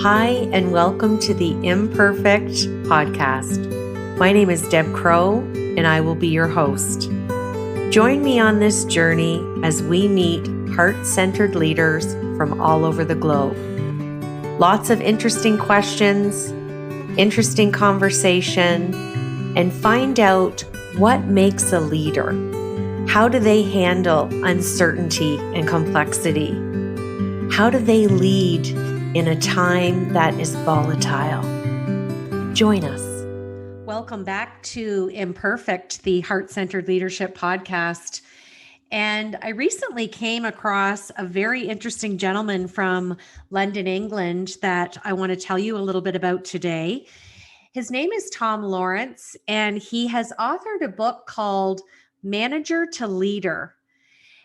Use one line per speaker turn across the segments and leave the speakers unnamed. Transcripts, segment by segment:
Hi, and welcome to the Imperfect Podcast. My name is Deb Crow, and I will be your host. Join me on this journey as we meet heart-centered leaders from all over the globe. Lots of interesting questions, interesting conversation, and find out what makes a leader. How do they handle uncertainty and complexity? How do they lead in a time that is volatile? Join us. Welcome back to Imperfect, the Heart-Centered Leadership Podcast. And I recently came across a very interesting gentleman from London, England, that I want to tell you a little bit about today. His name is Tom Lawrence, and he has authored a book called Manager to Leader.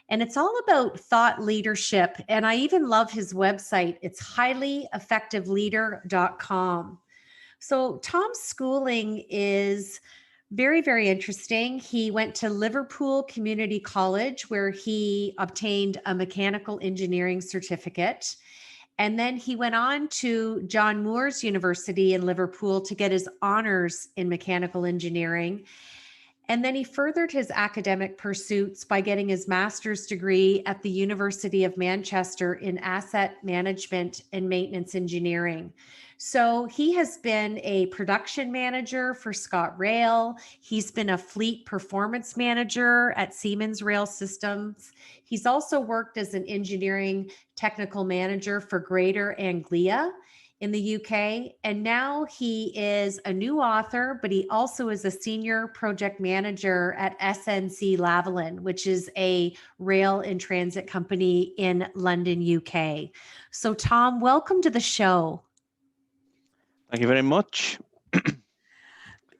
And it's all about thought leadership. And I even love his website. It's highlyeffectiveleader.com. So Tom's schooling is very, very interesting. He went to Liverpool Community College, where he obtained a mechanical engineering certificate. And then he went on to John Moores University in Liverpool to get his honors in mechanical engineering. And then he furthered his academic pursuits by getting his master's degree at the University of Manchester in asset management and maintenance engineering. So he has been a production manager for ScotRail. He's been a fleet performance manager at Siemens Rail Systems. He's also worked as an engineering technical manager for Greater Anglia in the UK. And now he is a new author, but he also is a senior project manager at SNC-Lavalin, which is a rail and transit company in London, UK. So Tom, welcome to the show.
Thank you very much.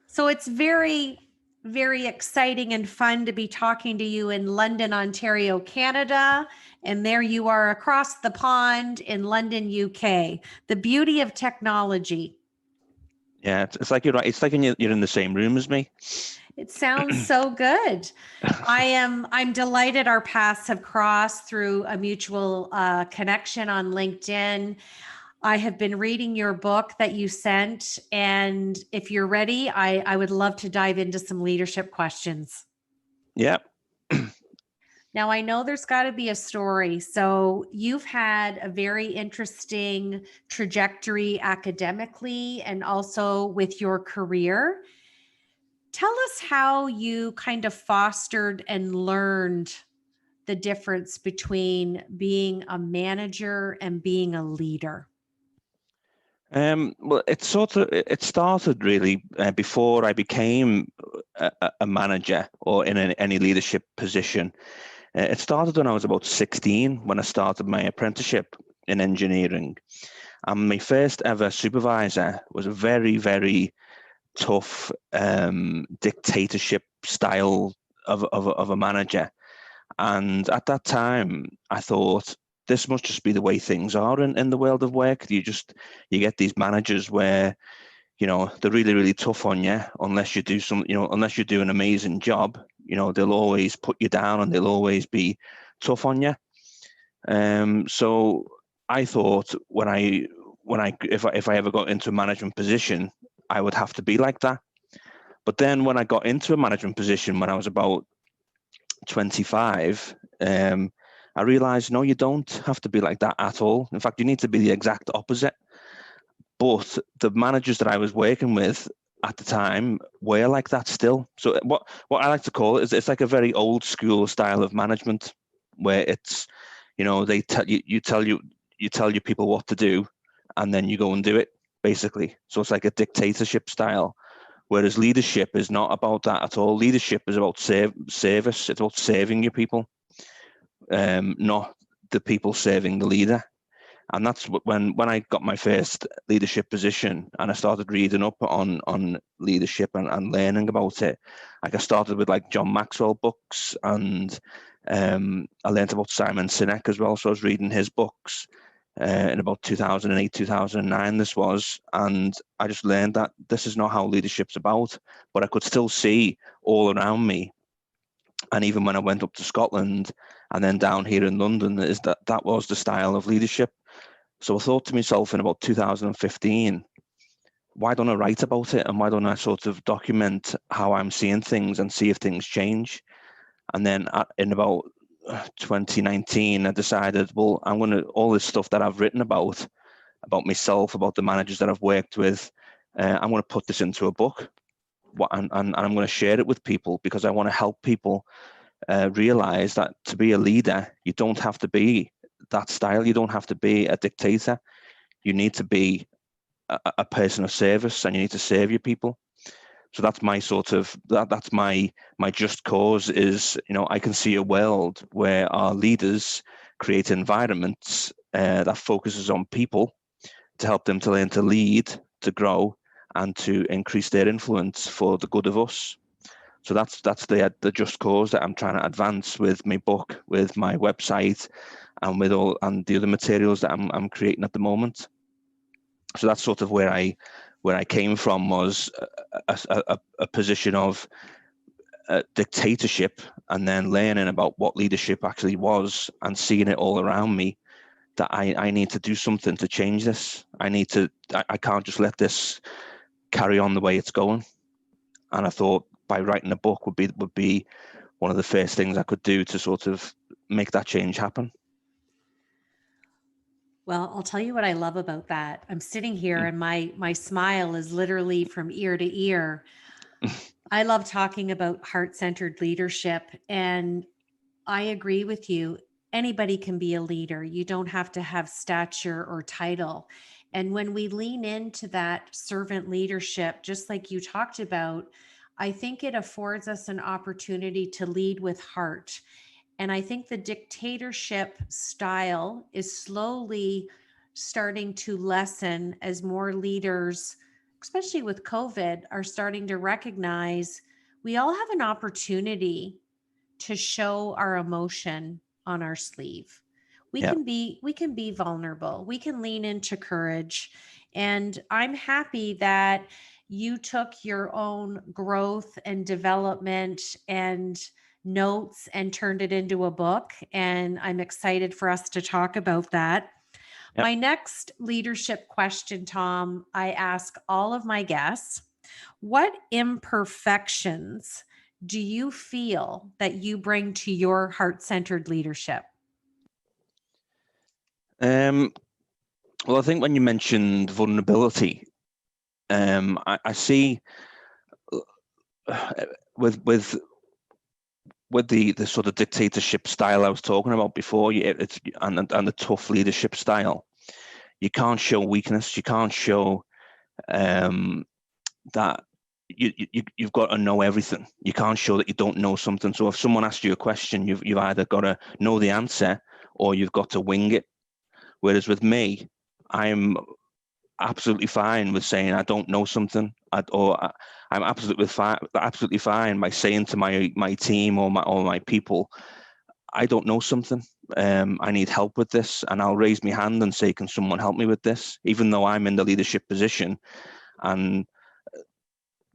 So it's very, very exciting and fun to be talking to you in London, Ontario, Canada. And there you are across the pond in London, UK. The beauty of technology.
Yeah, it's like you're right. It's like you're in the same room as me.
It sounds so good. I'm delighted our paths have crossed through a mutual connection on LinkedIn. I have been reading your book that you sent, and if you're ready, I would love to dive into some leadership questions.
Yeah.
Now, I know there's got to be a story. So you've had a very interesting trajectory academically and also with your career. Tell us how you kind of fostered and learned the difference between being a manager and being a leader.
Well, it started really before I became a manager or in any leadership position. It started when I was about 16, when I started my apprenticeship in engineering. And my first ever supervisor was a very, very tough dictatorship style of a manager. And at that time, I thought, this must just be the way things are in the world of work. You get these managers where, they're really, really tough on you unless you do unless you do an amazing job. They'll always put you down and they'll always be tough on you. So I thought if I ever got into a management position, I would have to be like that. But then when I got into a management position when I was about 25, I realized, no, you don't have to be like that at all. In fact, you need to be the exact opposite. But the managers that I was working with at the time were like that still. So what I like to call it is, it's like a very old school style of management where it's, they tell your people what to do and then you go and do it, basically. So it's like a dictatorship style. Whereas leadership is not about that at all. Leadership is about service. It's about serving your people, not the people serving the leader. And that's when I got my first leadership position and I started reading up on leadership and learning about it. Like I started with like John Maxwell books, and I learned about Simon Sinek as well. So I was reading his books in about 2008, 2009 this was, and I just learned that this is not how leadership's about, but I could still see all around me. And even when I went up to Scotland and then down here in London, is that was the style of leadership. So I thought to myself in about 2015, why don't I write about it, and why don't I sort of document how I'm seeing things and see if things change? And then in about 2019, I decided, well, I'm going to, all this stuff that I've written about myself, about the managers that I've worked with, I'm going to put this into a book, and I'm going to share it with people, because I want to help people realize that to be a leader, you don't have to be that style. You don't have to be a dictator. You need to be a person of service, and you need to serve your people. So that's my sort of that's my just cause is, I can see a world where our leaders create environments that focuses on people to help them to learn to lead, to grow, and to increase their influence for the good of us. So that's the just cause that I'm trying to advance with my book, with my website, and with all and the other materials that I'm creating at the moment. So that's sort of where I came from, was a position of dictatorship, and then learning about what leadership actually was, and seeing it all around me, that I need to do something to change this. I can't just let this carry on the way it's going. And I thought by writing a book would be one of the first things I could do to sort of make that change happen.
Well, I'll tell you what I love about that. I'm sitting here and my smile is literally from ear to ear. I love talking about heart-centered leadership, and I agree with you. Anybody can be a leader. You don't have to have stature or title. And when we lean into that servant leadership, just like you talked about, I think it affords us an opportunity to lead with heart. And I think the dictatorship style is slowly starting to lessen as more leaders, especially with COVID, are starting to recognize we all have an opportunity to show our emotion on our sleeve.
Yeah.
We can be vulnerable. We can lean into courage. And I'm happy that you took your own growth and development and notes and turned it into a book, and I'm excited for us to talk about that.
Yep.
My next leadership question, Tom, I ask all of my guests, what imperfections do you feel that you bring to your heart-centered leadership?
Well, I think when you mentioned vulnerability, I see with the sort of dictatorship style I was talking about before, it's and the tough leadership style. You can't show weakness. You can't show that you've got to know everything. You can't show that you don't know something. So if someone asks you a question, you've either got to know the answer, or you've got to wing it. Whereas with me, I'm absolutely fine with saying I don't know something, I'm absolutely fine by saying to my team or my people, I don't know something. I need help with this, and I'll raise my hand and say, can someone help me with this? Even though I'm in the leadership position, and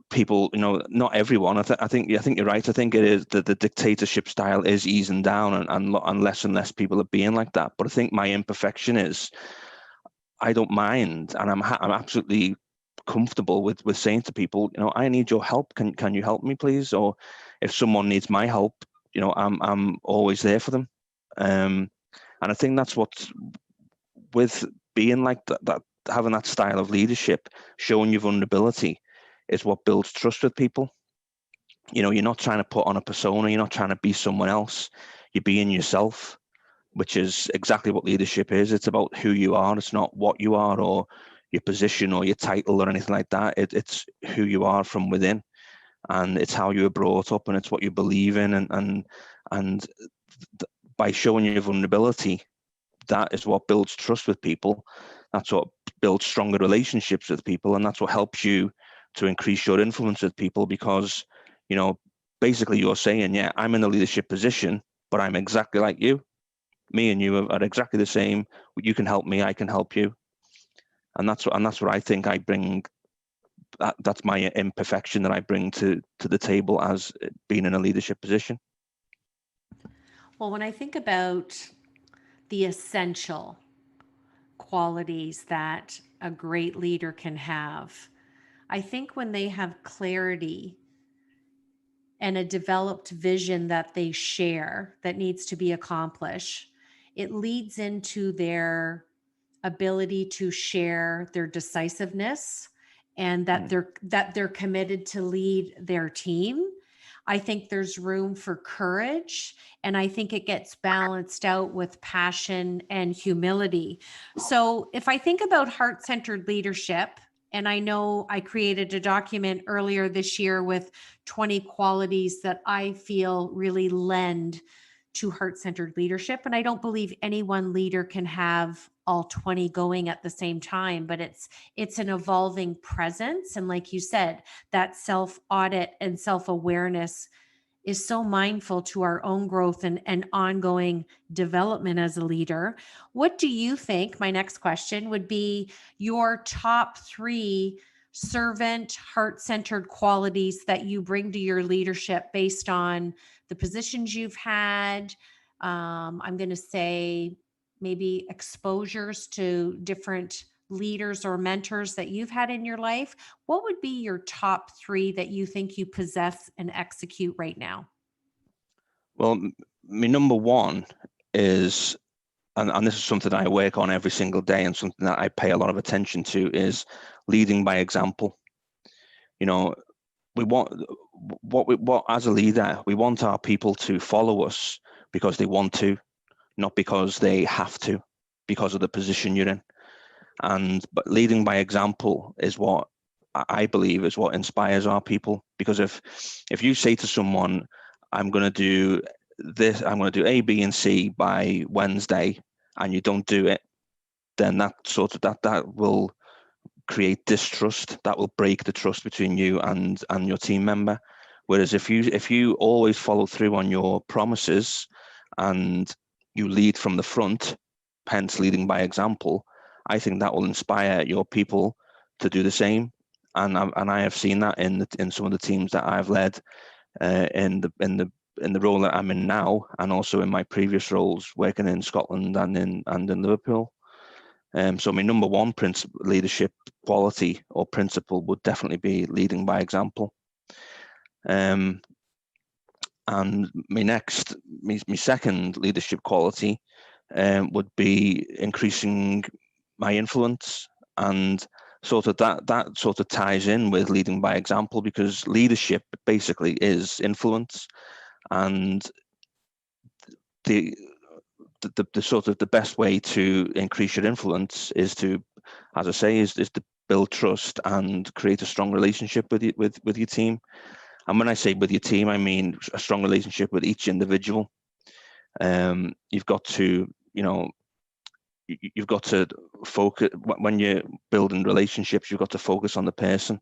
people, not everyone. I think you're right. I think it is the dictatorship style is easing down, and less and less people are being like that. But I think my imperfection is, I don't mind, and I'm absolutely comfortable with saying to people, I need your help. Can you help me, please? Or if someone needs my help, I'm always there for them. And I think that's what's with being like that having that style of leadership, showing your vulnerability, is what builds trust with people. You're not trying to put on a persona. You're not trying to be someone else. You're being yourself, which is exactly what leadership is. It's about who you are. It's not what you are, or your position, or your title, or anything like that. It's who you are from within, and it's how you were brought up, and it's what you believe in, and by showing your vulnerability, that is what builds trust with people. That's what builds stronger relationships with people, and that's what helps you to increase your influence with people, because basically you're saying, yeah, I'm in a leadership position, but I'm exactly like you. Me and you are exactly the same. You can help me, I can help you, and that's what I think I bring. That's my imperfection that I bring to the table as being in a leadership position.
Well, when I think about the essential qualities that a great leader can have. I think when they have clarity and a developed vision that they share that needs to be accomplished, it leads into their ability to share their decisiveness, and that
Mm.
they're committed to lead their team. I think there's room for courage, and I think it gets balanced out with passion and humility. So if I think about heart-centered leadership, and I know I created a document earlier this year with 20 qualities that I feel really lend to heart-centered leadership, and I don't believe any one leader can have all 20 going at the same time, but it's an evolving presence, and like you said, that self-audit and self-awareness is so mindful to our own growth and ongoing development as a leader. What do you think? My next question would be your top 3 servant, heart centered qualities that you bring to your leadership based on the positions you've had. I'm going to say maybe exposures to different leaders or mentors that you've had in your life. What would be your top 3 that you think you possess and execute right now?
Well, my number one is, and this is something I work on every single day and something that I pay a lot of attention to, is leading by example. You know, we want what as a leader, we want our people to follow us because they want to, not because they have to, because of the position you're in. But leading by example is what I believe is what inspires our people. Because if you say to someone, I'm going to do this, I'm going to do A, B, and C by Wednesday, and you don't do it, then that will create distrust. That will break the trust between you and your team member. Whereas if you always follow through on your promises and you lead from the front, hence leading by example, I think that will inspire your people to do the same. And I have seen that in some of the teams that I've led, in the role that I'm in now, and also in my previous roles working in Scotland and in Liverpool. So my number one leadership quality or principle would definitely be leading by example. And my second leadership quality would be increasing my influence, and sort of that sort of ties in with leading by example, because leadership basically is influence, and the sort of the best way to increase your influence is to, as I say, is to build trust and create a strong relationship with your team. And when I say with your team, I mean a strong relationship with each individual. You've got to, you've got to focus when you're building relationships. You've got to focus on the person.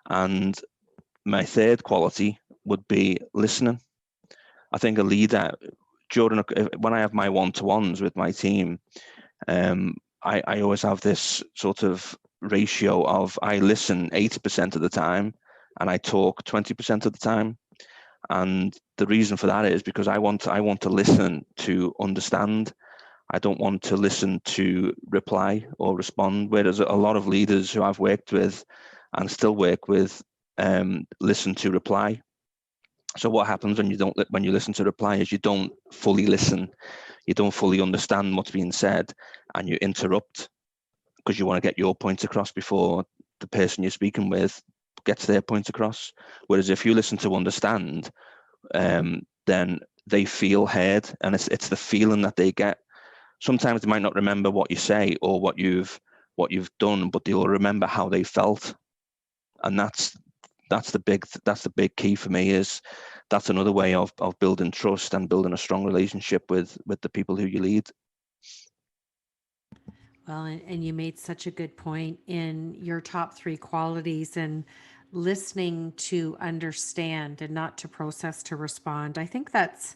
And my third quality would be listening. I think a leader, when I have my one-to-ones with my team, I always have this sort of ratio of I listen 80% of the time and I talk 20% of the time. And the reason for that is because I want to listen to understand. I don't want to listen to reply or respond. Whereas a lot of leaders who I've worked with and still work with listen to reply. So what happens when you listen to reply is you don't fully listen, you don't fully understand what's being said, and you interrupt because you want to get your point across before the person you're speaking with gets their point across. Whereas if you listen to understand, then they feel heard, and it's the feeling that they get. Sometimes they might not remember what you say or what you've done, but they'll remember how they felt, and that's the big key for me. Is that's another way of building trust and building a strong relationship with the people who you lead.
Well, and you made such a good point in your top 3 qualities, and listening to understand and not to process to respond. I think that's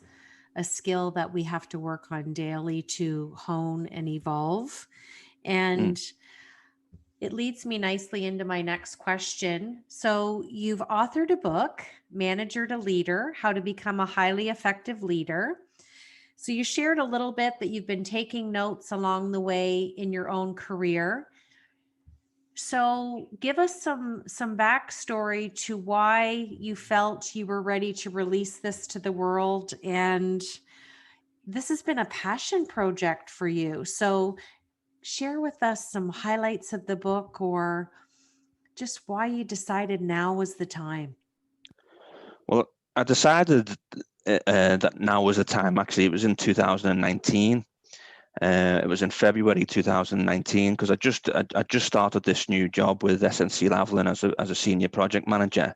a skill that we have to work on daily to hone and evolve.
Mm.
And it leads me nicely into my next question. So, you've authored a book, Manager to Leader: How to Become a Highly Effective Leader. So you shared a little bit that you've been taking notes along the way in your own career. So give us some backstory to why you felt you were ready to release this to the world, and this has been a passion project for you. So share with us some highlights of the book, or just why you decided now was the time.
Well, I decided that now was the time. Actually, it was in 2019. It was in February 2019 because I just started this new job with SNC Lavalin as a senior project manager,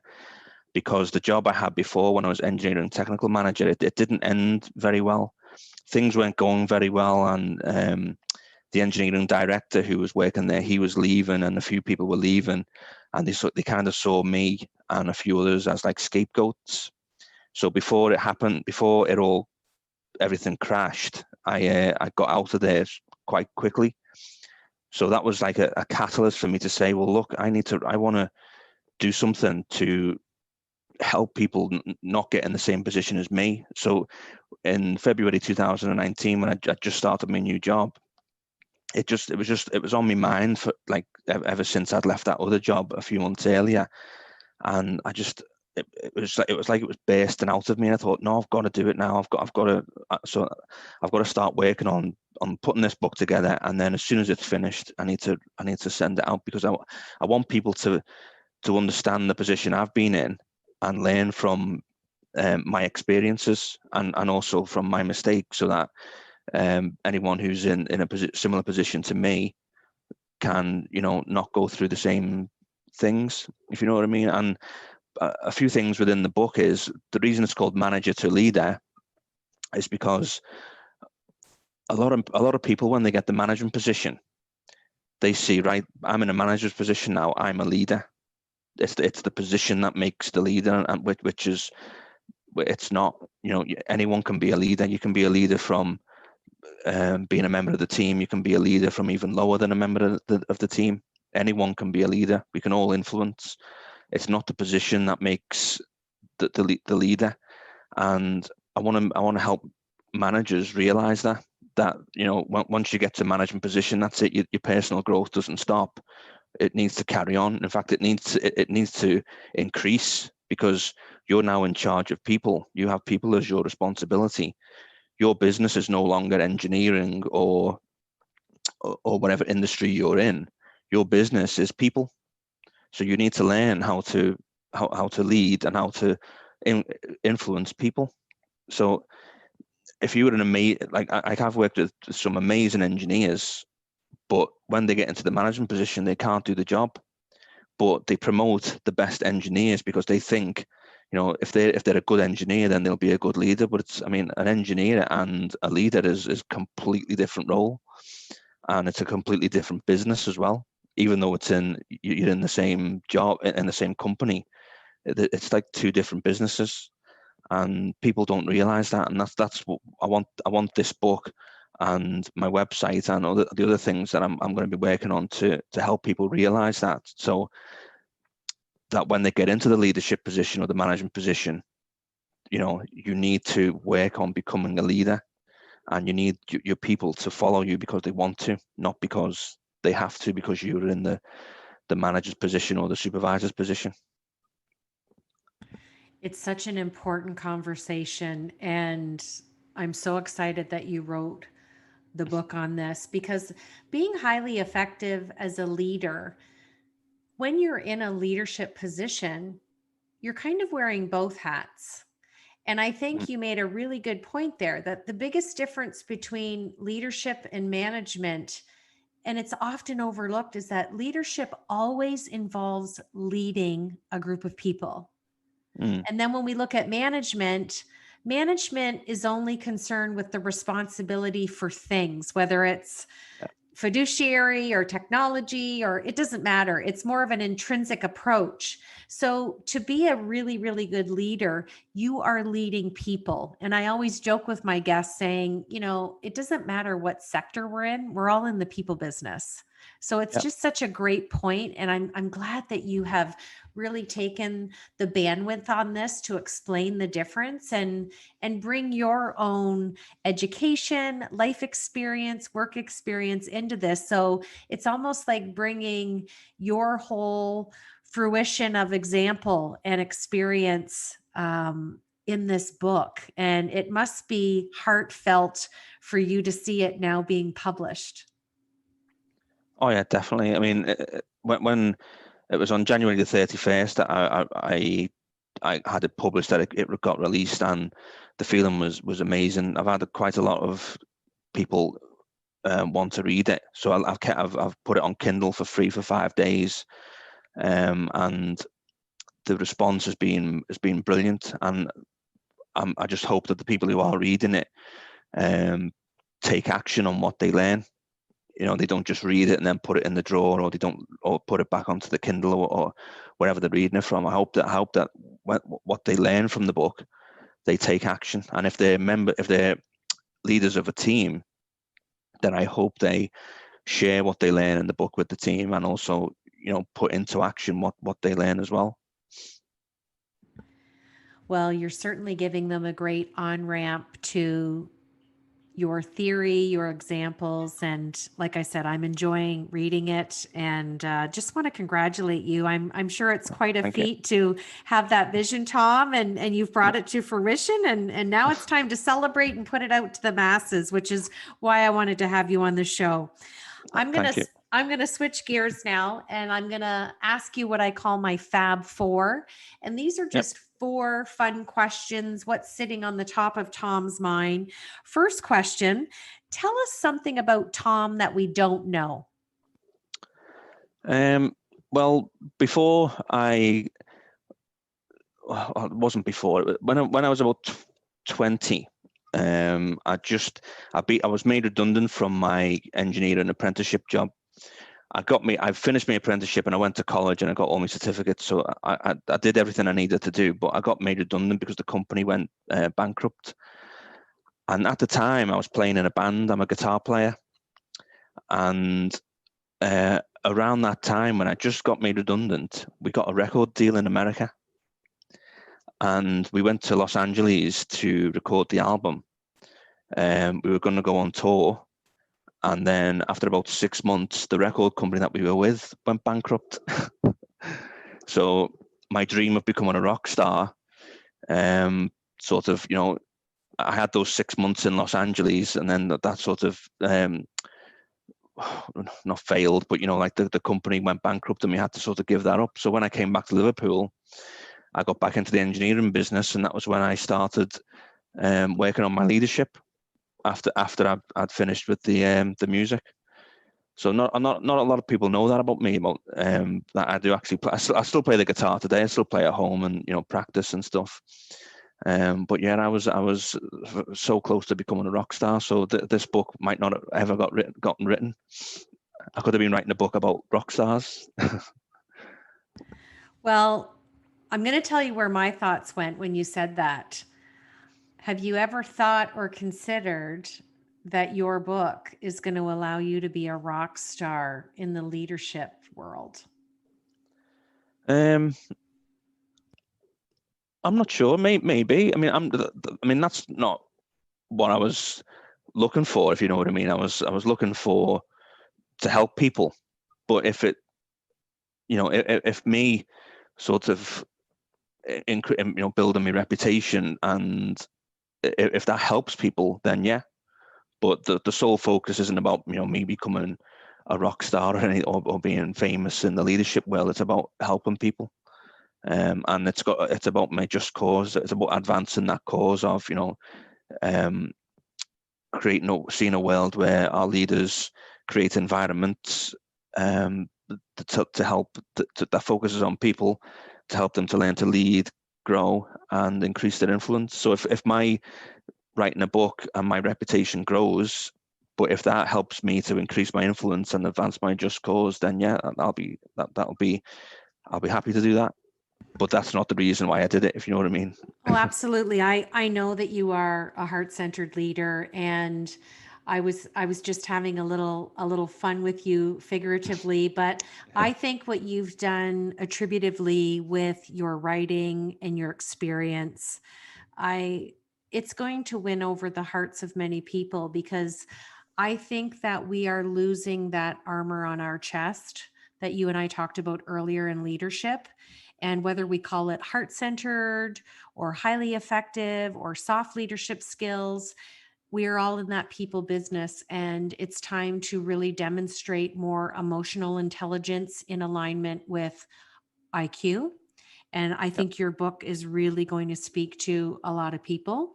because the job I had before when I was engineering technical manager, it didn't end very well. Things weren't going very well, and the engineering director who was working there, he was leaving, and a few people were leaving, and they kind of saw me and a few others as like scapegoats. So before it happened, before it all everything crashed, I got out of there quite quickly. So that was like a catalyst for me to say, well, look, I want to do something to help people not get in the same position as me. So in February 2019, when I just started my new job, it was on my mind for like ever since I'd left that other job a few months earlier, and it was like it was bursting out of me. And I thought, no, I've got to do it now. I've got to start working on putting this book together, and then as soon as it's finished, I need to send it out, because I want people to understand the position I've been in and learn from my experiences, and also from my mistakes, so that anyone who's in a similar position to me can, not go through the same things, if you know what I mean. And a few things within the book is the reason it's called Manager to Leader is because a lot of people, when they get the management position, they see, right, I'm in a manager's position now, I'm a leader. It's the position that makes the leader, and which is, it's not, anyone can be a leader. You can be a leader from being a member of the team. You can be a leader from even lower than a member of the team. Anyone can be a leader. We can all influence. It's not the position that makes the leader. And I want to help managers realize that once you get to management position, that's it. Your personal growth doesn't stop. It needs to carry on. In fact, it needs to increase, because you're now in charge of people. You have people as your responsibility. Your business is no longer engineering or whatever industry you're in. Your business is people. So you need to learn how to lead and how to influence people. So if you were an amazing, like I've worked with some amazing engineers, but when they get into the management position, they can't do the job. But they promote the best engineers because they think, if they're a good engineer, then they'll be a good leader. But an engineer and a leader is completely different role, and it's a completely different business as well. Even though you're in the same job in the same company, it's like two different businesses, and people don't realize that. And that's what I want. I want this book and my website and the other things that I'm going to be working on to help people realize that, so that when they get into the leadership position or the management position, you need to work on becoming a leader, and you need your people to follow you because they want to, not because they have to, because you're in the manager's position or the supervisor's position.
It's such an important conversation, and I'm so excited that you wrote the book on this, because being highly effective as a leader, when you're in a leadership position, you're kind of wearing both hats. And I
Mm.
think you made a really good point there, that the biggest difference between leadership and management, and it's often overlooked, is that leadership always involves leading a group of people.
Mm.
And then when we look at management, management is only concerned with the responsibility for things, whether it's fiduciary or technology, or it doesn't matter. It's more of an intrinsic approach. So to be a really, really good leader, you are leading people. And I always joke with my guests saying, it doesn't matter what sector we're in, we're all in the people business. So it's
Yeah.
just such a great point, and I'm glad that you have really taken the bandwidth on this to explain the difference and bring your own education, life experience, work experience into this. So it's almost like bringing your whole fruition of example and experience in this book. And it must be heartfelt for you to see it now being published.
Oh yeah, definitely. I mean, when it was on January the 31st, I had it published, that it got released, and the feeling was amazing. I've had quite a lot of people want to read it, so I've put it on Kindle for free for 5 days, and the response has been brilliant. And I just hope that the people who are reading it take action on what they learn. They don't just read it and then put it in the drawer, or they don't, or put it back onto the Kindle, or wherever they're reading it from. I hope that what they learn from the book, they take action. And if they're leaders of a team, then I hope they share what they learn in the book with the team, and also, put into action what they learn as well.
Well, you're certainly giving them a great on ramp to your theory, your examples. And like I said, I'm enjoying reading it, and just want to congratulate you. I'm sure it's quite a
Thank you.
feat to have that vision, Tom, and you've brought it to fruition. And now it's time to celebrate and put it out to the masses, which is why I wanted to have you on the show.
Thank you.
I'm going to switch gears now, and I'm going to ask you what I call my Fab Four. And these are
Yep.
just four fun questions. What's sitting on the top of Tom's mind? First question, tell us something about Tom that we don't know.
Well, before it wasn't before, when I was about 20, I was made redundant from my engineering apprenticeship job. I finished my apprenticeship, and I went to college, and I got all my certificates. So I did everything I needed to do, but I got made redundant because the company went bankrupt. And at the time, I was playing in a band. I'm a guitar player, and around that time, when I just got made redundant, we got a record deal in America, and we went to Los Angeles to record the album. We were going to go on tour. And then after about 6 months, the record company that we were with went bankrupt. So my dream of becoming a rock star, sort of, I had those 6 months in Los Angeles, and then that sort of, not failed, but, like the company went bankrupt, and we had to sort of give that up. So when I came back to Liverpool, I got back into the engineering business, and that was when I started working on my leadership. After I'd finished with the music. So not a lot of people know that about me, about that I do actually play. I still play the guitar today. I still play at home and practice and stuff. But yeah, I was so close to becoming a rock star. So this book might not have ever gotten written. I could have been writing a book about rock stars.
Well, I'm going to tell you where my thoughts went when you said that. Have you ever thought or considered that your book is going to allow you to be a rock star in the leadership world?
I'm not sure. Maybe. I mean, that's not what I was looking for, if you know what I mean. I was looking for to help people. But if me sort of building my reputation, and if that helps people, then yeah. But the sole focus isn't about me becoming a rock star or being famous in the leadership world. It's about helping people, and it's about my just cause. It's about advancing that cause of um, seeing a world where our leaders create environments to help that focuses on people, to help them to learn to lead, grow, and increase their influence. So if my writing a book and my reputation grows, but if that helps me to increase my influence and advance my just cause, then yeah, I'll be happy to do that. But that's not the reason why I did it, if you know what I mean.
Oh, absolutely. I know that you are a heart-centered leader, and I was just having a little fun with you figuratively, but
Yeah.
I think what you've done attributively with your writing and your experience, I it's going to win over the hearts of many people, because I think that we are losing that armor on our chest that you and I talked about earlier in leadership. And whether we call it heart centered or highly effective or soft leadership skills, we are all in that people business. And it's time to really demonstrate more emotional intelligence in alignment with IQ. And I
Yeah.
think your book is really going to speak to a lot of people.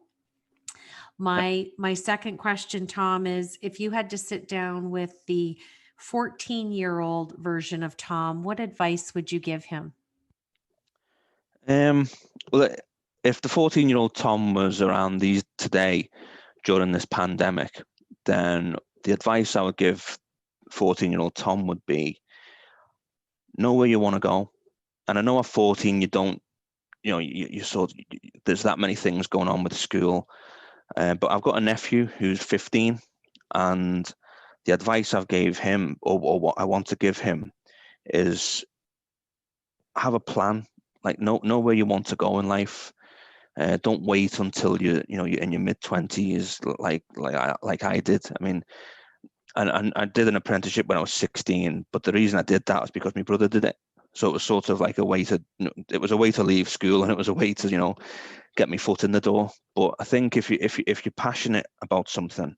Yeah.
My second question, Tom, is if you had to sit down with the 14-year-old version of Tom, what advice would you give him?
Um, well, if the 14-year-old Tom was around these today during this pandemic, then the advice I would give 14-year-old Tom would be know where you want to go. And I know at 14 you don't, you sort of, there's that many things going on with school. But I've got a nephew who's 15, and the advice I've gave him, or what I want to give him, is have a plan. Like know where you want to go in life. Don't wait until you're in your mid-20s, like I did. I mean, and I did an apprenticeship when I was 16, but the reason I did that was because my brother did it. So it was sort of like a way to, it was a way to leave school, and it was a way to, get my foot in the door. But I think if you're passionate about something,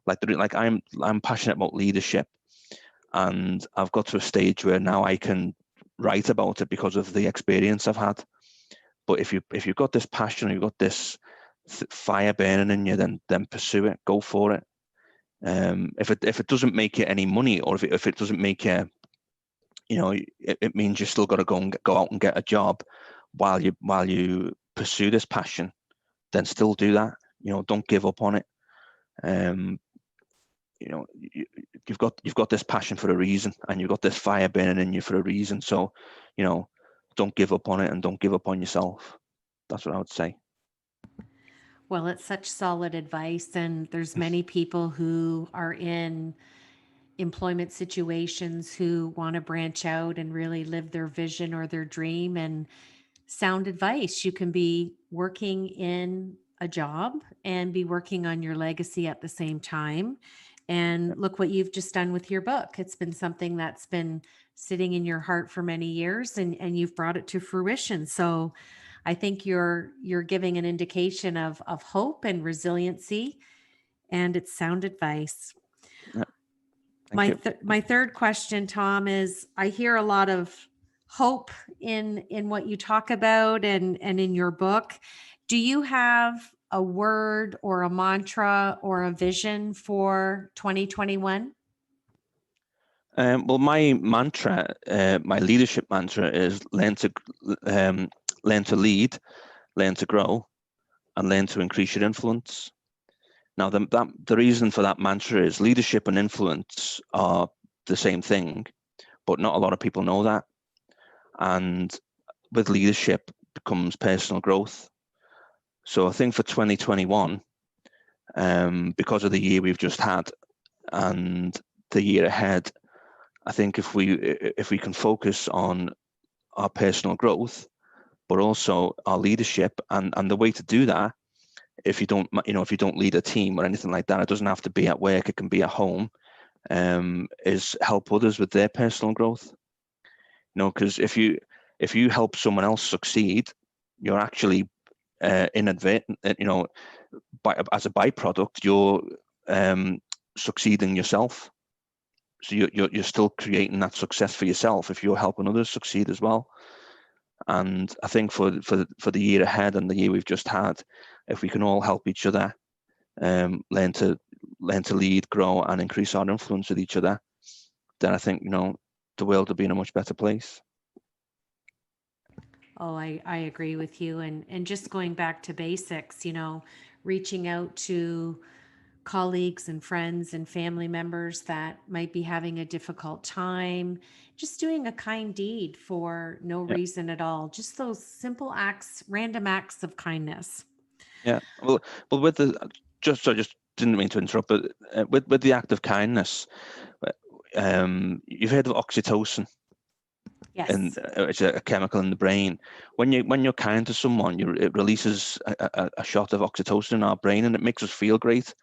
like I'm passionate about leadership, and I've got to a stage where now I can write about it because of the experience I've had. But if you've got this passion, or you've got this fire burning in you, then pursue it, go for it. If it doesn't make you any money, or if it doesn't make you, it means you still got to go out and get a job while you pursue this passion, then still do that. Don't give up on it. Um, you've got this passion for a reason, and you've got this fire burning in you for a reason. So, don't give up on it, and don't give up on yourself. That's what I would say.
Well, it's such solid advice, and there's many people who are in employment situations who want to branch out and really live their vision or their dream. And sound advice, you can be working in a job and be working on your legacy at the same time.
Yeah.
And look what you've just done with your book. It's been something that's been sitting in your heart for many years, and you've brought it to fruition. So I think you're giving an indication of hope and resiliency, and it's sound advice.
Yeah. Thank
My
you.
my third question, Tom, is I hear a lot of hope in what you talk about and in your book. Do you have a word or a mantra or a vision for 2021?
Well, my leadership mantra is learn to lead, learn to grow, and learn to increase your influence. Now, the reason for that mantra is leadership and influence are the same thing, but not a lot of people know that. And with leadership comes personal growth. So I think for 2021, because of the year we've just had and the year ahead, I think if we can focus on our personal growth, but also our leadership, and the way to do that, if you don't lead a team or anything like that, it doesn't have to be at work, it can be at home, is help others with their personal growth. Because if you help someone else succeed, you're actually inadvertent, as a byproduct, you're succeeding yourself. So you're still creating that success for yourself if you're helping others succeed as well. And I think for the year ahead and the year we've just had, if we can all help each other, learn to lead, grow, and increase our influence with each other, then I think the world will be in a much better place.
Oh, I agree with you. And just going back to basics, reaching out to colleagues and friends and family members that might be having a difficult time, just doing a kind deed for no
Yeah,
reason at all. Just those simple acts, random acts of kindness.
yeah. Well, with the just didn't mean to interrupt, but with the act of kindness, you've heard of oxytocin, and
Yes.
it's a chemical in the brain. When you're kind to someone, it releases a shot of oxytocin in our brain, and it makes us feel great.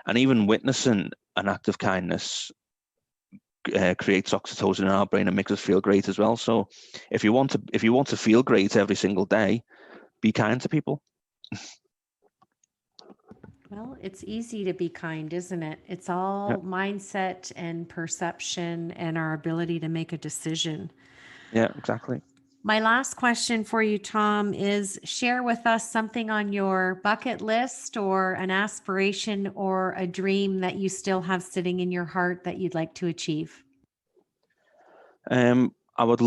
And even witnessing an act of kindness creates oxytocin in our brain and makes us feel great as well. So if you want to feel great every single day, be kind to people.
Well, it's easy to be kind, isn't it? It's
Yeah,
all mindset and perception and our ability to make a decision.
yeah, exactly.
My last question for you, Tom, is share with us something on your bucket list or an aspiration or a dream that you still have sitting in your heart that you'd like to achieve.
I would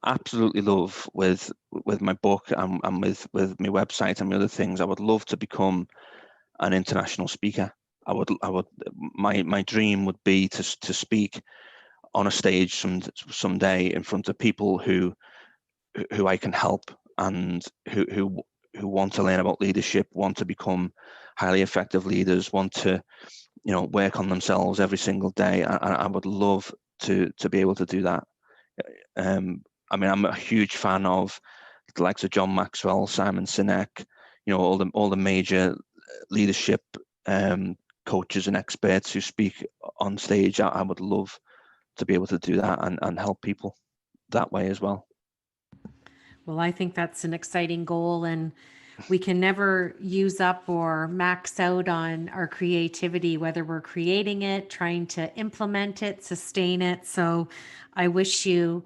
absolutely love, with my book and with my website and the other things, I would love to become an international speaker. My dream would be to speak on a stage someday in front of people who I can help, and who want to learn about leadership, want to become highly effective leaders, want to work on themselves every single day. I would love to be able to do that. I mean, I'm a huge fan of the likes of John Maxwell, Simon Sinek, all the major leadership coaches and experts who speak on stage. I would love to be able to do that and help people that way as well.
Well, I think that's an exciting goal, and we can never use up or max out on our creativity, whether we're creating it, trying to implement it, sustain it. So I wish you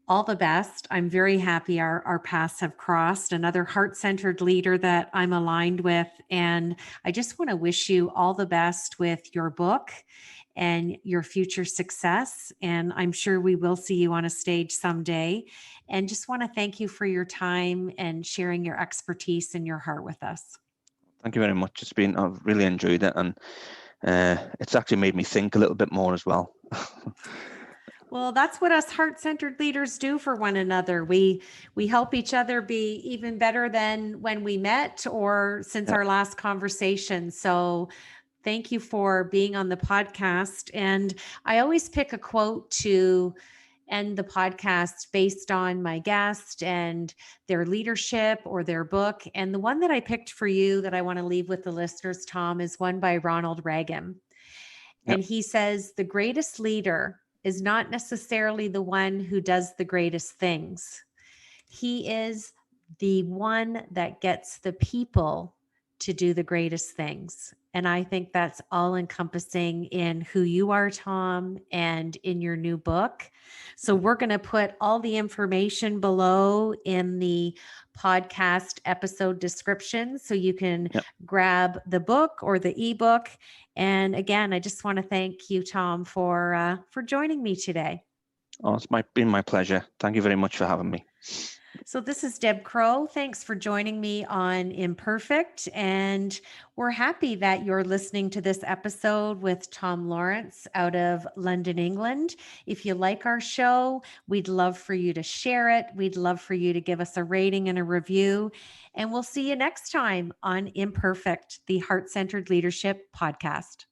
all the best. I'm very happy our paths have crossed. Another heart centered leader that I'm aligned with. And I just want to wish you all the best with your book and your future success. And I'm sure we will see you on a stage someday. And just want to thank you for your time and sharing your expertise and your heart with us.
Thank you very much. I've really enjoyed it, and it's actually made me think a little bit more as well.
Well, that's what us heart-centered leaders do for one another. We help each other be even better than when we met or since
Yeah,
our last conversation. So, thank you for being on the podcast. And I always pick a quote to end the podcast based on my guest and their leadership or their book. And the one that I picked for you that I want to leave with the listeners, Tom, is one by Ronald Reagan.
yeah,
And he says, the greatest leader is not necessarily the one who does the greatest things. He is the one that gets the people to do the greatest things. And I think that's all encompassing in who you are, Tom, and in your new book. So we're going to put all the information below in the podcast episode description so you can
yeah.
grab the book or the ebook. And again, I just want to thank you, Tom, for joining me today.
Oh, been my pleasure. Thank you very much for having me.
So this is Deb Crow. Thanks for joining me on Imperfect. And we're happy that you're listening to this episode with Tom Lawrence out of London, England. If you like our show, we'd love for you to share it. We'd love for you to give us a rating and a review. And we'll see you next time on Imperfect, the Heart Centered Leadership Podcast.